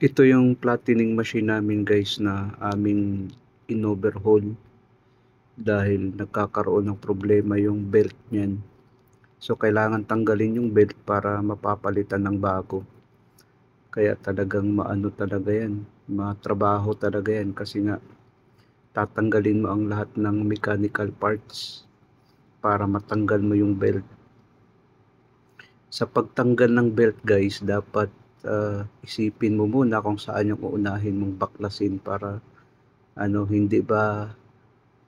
Ito yung flattening machine namin guys na aming in-overhaul dahil nagkakaroon ng problema yung belt niyan. So kailangan tanggalin yung belt para mapapalitan ng bago. Kaya talagang maano talaga yan, matrabaho talaga yan kasi nga tatanggalin mo ang lahat ng mechanical parts para matanggal mo yung belt. Sa pagtanggal ng belt guys, dapat isipin mo muna kung saan yung uunahin mong baklasin para hindi ba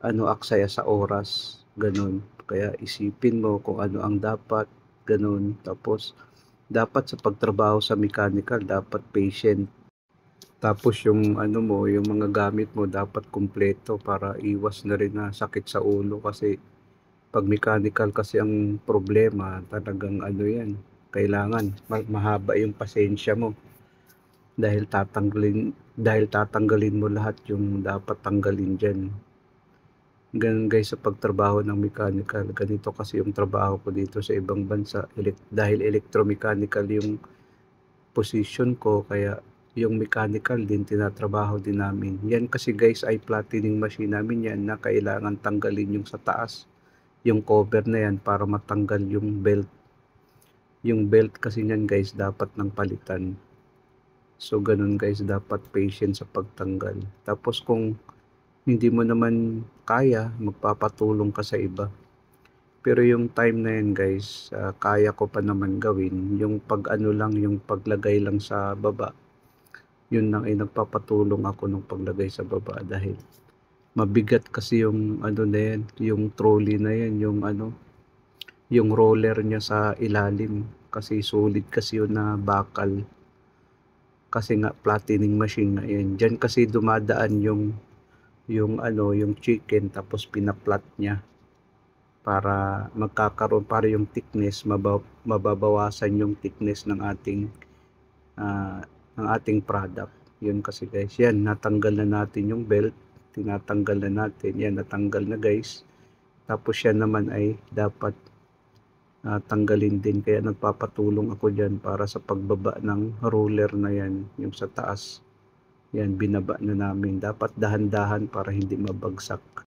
aksaya sa oras, ganun. Kaya isipin mo kung ano ang dapat, ganun. Tapos dapat sa pagtrabaho sa mechanical, dapat patient. Tapos yung yung mga gamit mo dapat kumpleto para iwas na rin na sakit sa ulo kasi pag mechanical kasi ang problema, talagang yan, kailangan mahaba yung pasensya mo dahil tatanggalin mo lahat yung dapat tanggalin diyan. Ganun guys sa pagtrabaho ng mechanical. Ganito kasi yung trabaho ko dito sa ibang bansa dahil electromechanical yung position ko, kaya yung mechanical din tinatrabaho din namin. Yan kasi guys ay flattening machine namin yan na kailangan tanggalin yung sa taas, yung cover na yan para matanggal yung belt. Yung belt kasi niyan guys dapat nang palitan. So ganun guys, dapat patient sa pagtanggal. Tapos kung hindi mo naman kaya, magpapatulong ka sa iba. Pero yung time na yan guys, kaya ko pa naman gawin. Yung yung paglagay lang sa baba. Yun lang ay nagpapatulong ako ng paglagay sa baba dahil mabigat kasi yung na yan, yung trolley na yan, yung roller niya sa ilalim kasi solid kasi yun na bakal. Kasi nga flattening machine na yan. Diyan kasi dumadaan yung chicken tapos pinaplat niya para para yung thickness mababawasan yung thickness ng ating product. Yun kasi guys, yan natanggal na natin yung belt, tinatanggal na natin yan, natanggal na guys. Tapos yan naman ay dapat tanggalin din, kaya nagpapatulong ako dyan para sa pagbaba ng roller na yan, yung sa taas yan binaba na namin. Dapat dahan-dahan para hindi mabagsak.